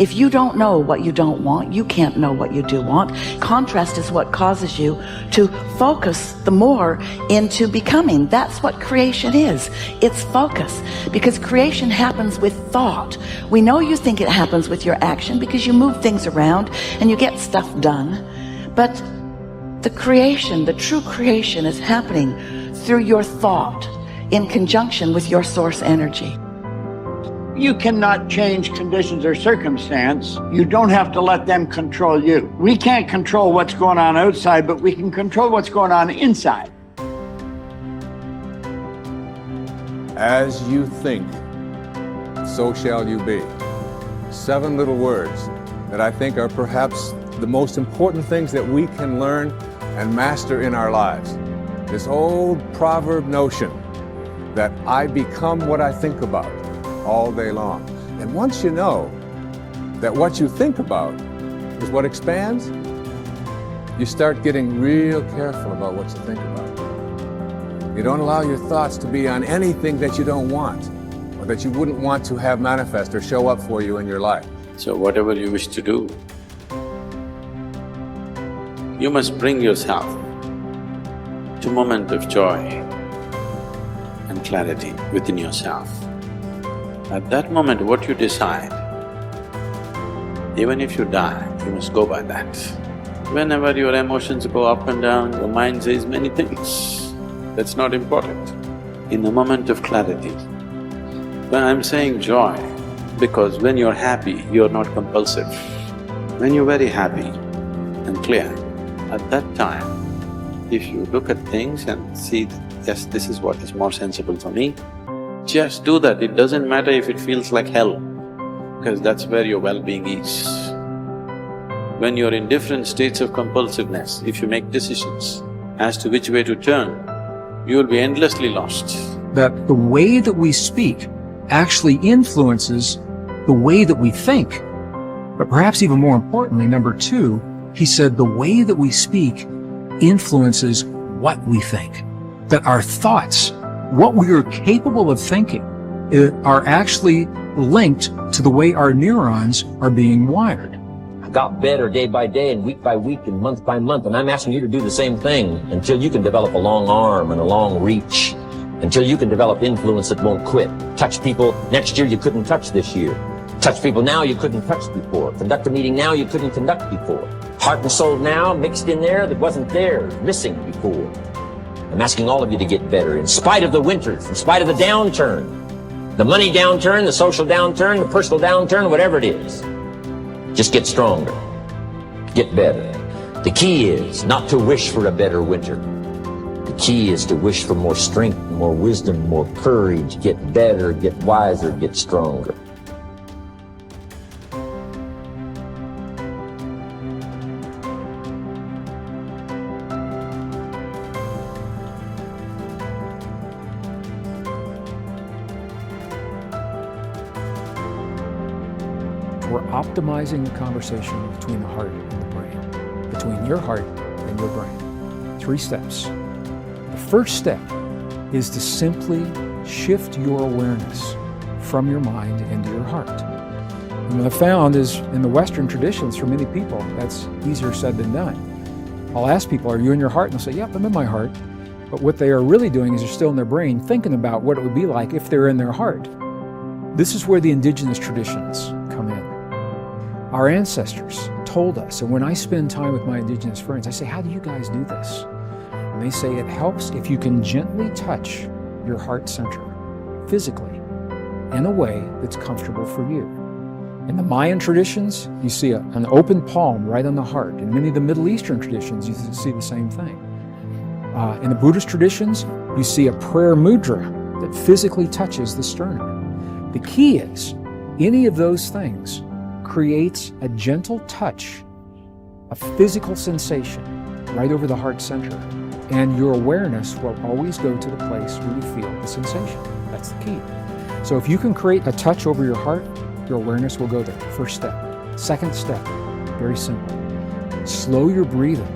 If you don't know what you don't want, you can't know what you do want. Contrast is what causes you to focus the more into becoming. That's what creation is. It's focus. Because creation happens with thought. We know you think it happens with your action because you move things around and you get stuff done. But the creation, the true creation, is happening through your thought in conjunction with your source energy. You cannot change conditions or circumstance. You don't have to let them control you. We can't control what's going on outside, but we can control what's going on inside. As you think, so shall you be. 7 little words that I think are perhaps the most important things that we can learn and master in our lives. This old proverb notion that I become what I think about all day long. And once you know that what you think about is what expands, you start getting real careful about what you think about. You don't allow your thoughts to be on anything that you don't want or that you wouldn't want to have manifest or show up for you in your life. So whatever you wish to do, you must bring yourself to a moment of joy and clarity within yourself. At that moment, what you decide, even if you die, you must go by that. Whenever your emotions go up and down, your mind says many things. That's not important. In a moment of clarity, when I'm saying joy, because when you're happy, you're not compulsive. When you're very happy and clear, at that time, if you look at things and see, yes, this is what is more sensible for me, just do that. It doesn't matter if it feels like hell, because that's where your well-being is. When you're in different states of compulsiveness, if you make decisions as to which way to turn, you will be endlessly lost. That the way that we speak actually influences the way that we think. But perhaps even more importantly, number 2, he said the way that we speak influences what we think. That our thoughts, what we are capable of thinking, are actually linked to the way our neurons are being wired. I got better day by day and week by week and month by month, and I'm asking you to do the same thing until you can develop a long arm and a long reach, until you can develop influence that won't quit. Touch people next year you couldn't touch this year. Touch people now you couldn't touch before. Conduct a meeting now you couldn't conduct before. Heart and soul now mixed in there that wasn't there, missing before. I'm asking all of you to get better in spite of the winters, in spite of the downturn. The money downturn, the social downturn, the personal downturn, whatever it is. Just get stronger, get better. The key is not to wish for a better winter. The key is to wish for more strength, more wisdom, more courage, get better, get wiser, get stronger. We're optimizing the conversation between the heart and the brain, between your heart and your brain. 3 steps. The first step is to simply shift your awareness from your mind into your heart. And what I found is in the Western traditions, for many people, that's easier said than done. I'll ask people, are you in your heart? And they'll say, yep, I'm in my heart. But what they are really doing is they're still in their brain thinking about what it would be like if they're in their heart. This is where the indigenous traditions come in. Our ancestors told us, and when I spend time with my indigenous friends, I say, how do you guys do this? And they say it helps if you can gently touch your heart center, physically, in a way that's comfortable for you. In the Mayan traditions, you see an open palm right on the heart. In many of the Middle Eastern traditions, you see the same thing. In the Buddhist traditions, you see a prayer mudra that physically touches the sternum. The key is, any of those things creates a gentle touch, a physical sensation right over the heart center, and your awareness will always go to the place where you feel the sensation. That's the key. So if you can create a touch over your heart, your awareness will go there. First step. Second step, very simple. Slow your breathing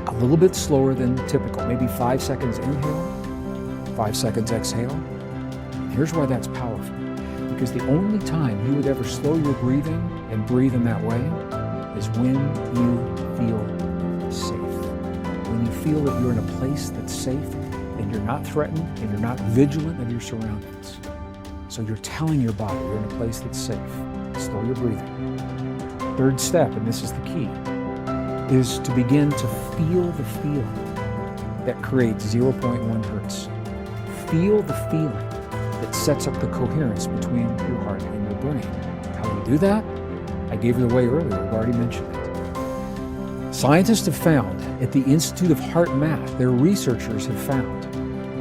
a little bit slower than typical, maybe 5 seconds inhale, 5 seconds exhale. Here's why that's powerful. Because the only time you would ever slow your breathing and breathe in that way is when you feel safe. When you feel that you're in a place that's safe and you're not threatened and you're not vigilant of your surroundings. So you're telling your body you're in a place that's safe. Slow your breathing. Third step, and this is the key, is to begin to feel the feeling that creates 0.1 hertz. Feel the feeling that sets up the coherence between your heart and your brain. How do you do that? I gave it away earlier, I've already mentioned it. Scientists have found, at the Institute of Heart Math, their researchers have found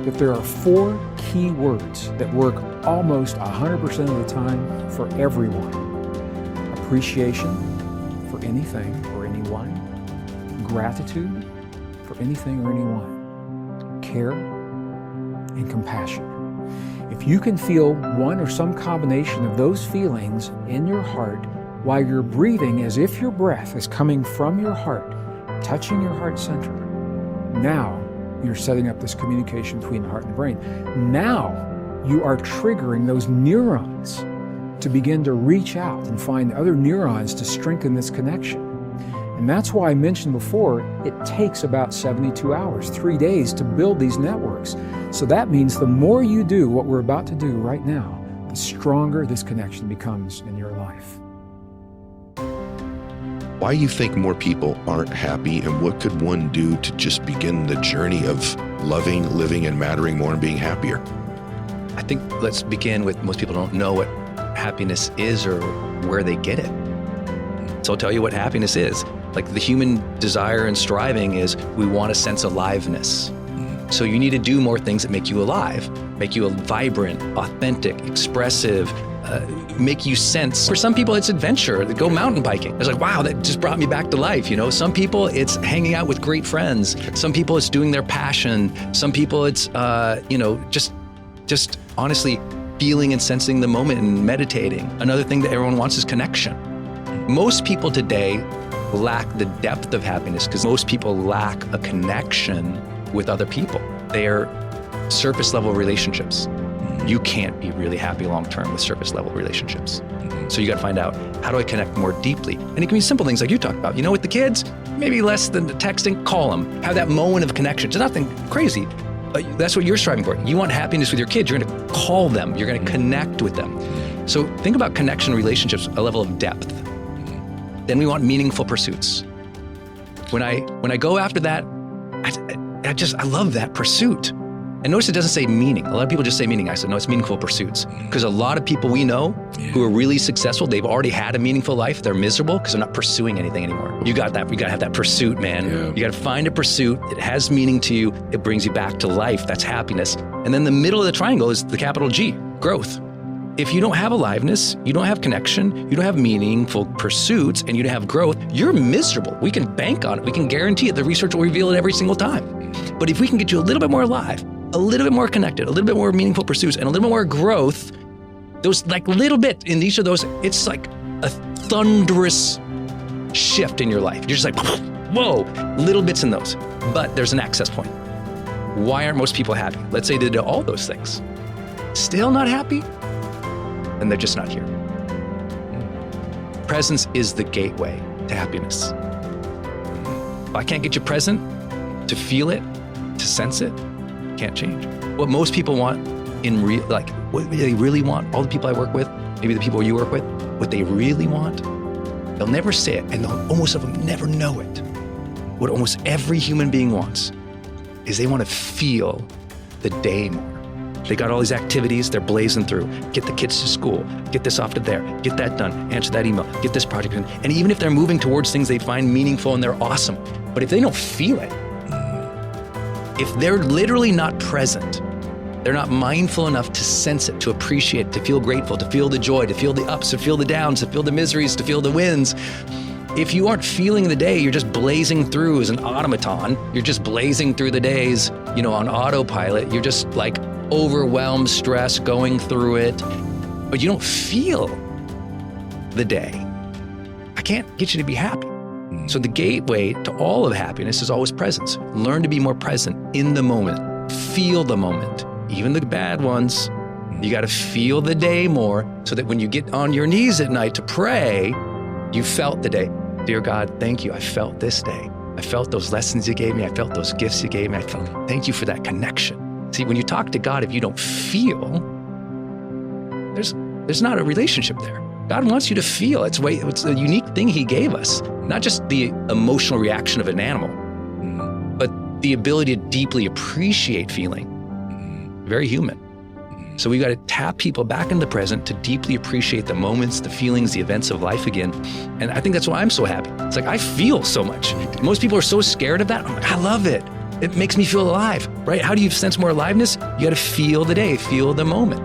that there are 4 key words that work almost 100% of the time for everyone. Appreciation for anything or anyone. Gratitude for anything or anyone. Care and compassion. If you can feel one or some combination of those feelings in your heart while you're breathing as if your breath is coming from your heart, touching your heart center, now you're setting up this communication between the heart and the brain. Now you are triggering those neurons to begin to reach out and find other neurons to strengthen this connection. And that's why I mentioned before, it takes about 72 hours, 3 days to build these networks. So that means the more you do what we're about to do right now, the stronger this connection becomes in your life. Why do you think more people aren't happy, and what could one do to just begin the journey of loving, living, and mattering more and being happier? I think let's begin with most people don't know what happiness is or where they get it. So I'll tell you what happiness is. Like the human desire and striving is we want a sense of aliveness. So you need to do more things that make you alive, make you vibrant, authentic, expressive, make you sense. For some people, it's adventure. They go mountain biking. It's like, wow, that just brought me back to life. You know, some people it's hanging out with great friends. Some people it's doing their passion. Some people it's, just honestly feeling and sensing the moment and meditating. Another thing that everyone wants is connection. Most people today lack the depth of happiness because most people lack a connection with other people. They're surface level relationships. You can't be really happy long-term with surface level relationships. So you got to find out, how do I connect more deeply? And it can be simple things like you talked about. You know, with the kids, maybe less than the texting, call them. Have that moment of connection. It's nothing crazy. That's what you're striving for. You want happiness with your kids. You're going to call them. You're going to connect with them. So think about connection relationships, a level of depth. Then we want meaningful pursuits. When I go after that, I love that pursuit. And notice it doesn't say meaning. A lot of people just say meaning. I said, no, it's meaningful pursuits. Because a lot of people we know who are really successful, they've already had a meaningful life. They're miserable because they're not pursuing anything anymore. You got that. You got to have that pursuit, man. Yeah. You got to find a pursuit. It has meaning to you. It brings you back to life. That's happiness. And then the middle of the triangle is the capital G, growth. If you don't have aliveness, you don't have connection, you don't have meaningful pursuits, and you don't have growth, you're miserable. We can bank on it. We can guarantee it. The research will reveal it every single time. But if we can get you a little bit more alive, a little bit more connected, a little bit more meaningful pursuits, and a little bit more growth, those like little bit in each of those, it's like a thunderous shift in your life. You're just like, whoa, little bits in those. But there's an access point. Why aren't most people happy? Let's say they did all those things. Still not happy? And they're just not here. Presence is the gateway to happiness. If I can't get you present, to feel it, to sense it, can't change. What most people want in real, like what they really want, all the people I work with, maybe the people you work with, what they really want, they'll never say it and they'll almost of them never know it. What almost every human being wants is they want to feel the day more. They got all these activities, they're blazing through. Get the kids to school, get this off to there, get that done, answer that email, get this project done. And even if they're moving towards things they find meaningful and they're awesome, but if they don't feel it, if they're literally not present, they're not mindful enough to sense it, to appreciate it, to feel grateful, to feel the joy, to feel the ups, to feel the downs, to feel the miseries, to feel the wins. If you aren't feeling the day, you're just blazing through as an automaton. You're just blazing through the days, on autopilot. You're just like overwhelmed, stressed, going through it, but you don't feel the day. I can't get you to be happy. So the gateway to all of happiness is always presence. Learn to be more present in the moment. Feel the moment, even the bad ones. You got to feel the day more so that when you get on your knees at night to pray, you felt the day. Dear God, thank you. I felt this day. I felt those lessons you gave me. I felt those gifts you gave me. Thank you for that connection. See, when you talk to God, if you don't feel, there's not a relationship there. God wants you to feel. It's a unique thing he gave us. Not just the emotional reaction of an animal, but the ability to deeply appreciate feeling. Very human. So we got to tap people back in the present to deeply appreciate the moments, the feelings, the events of life again. And I think that's why I'm so happy. It's like I feel so much. Most people are so scared of that. I'm like, I love it. It makes me feel alive, right? How do you sense more aliveness? You got to feel the day, feel the moment.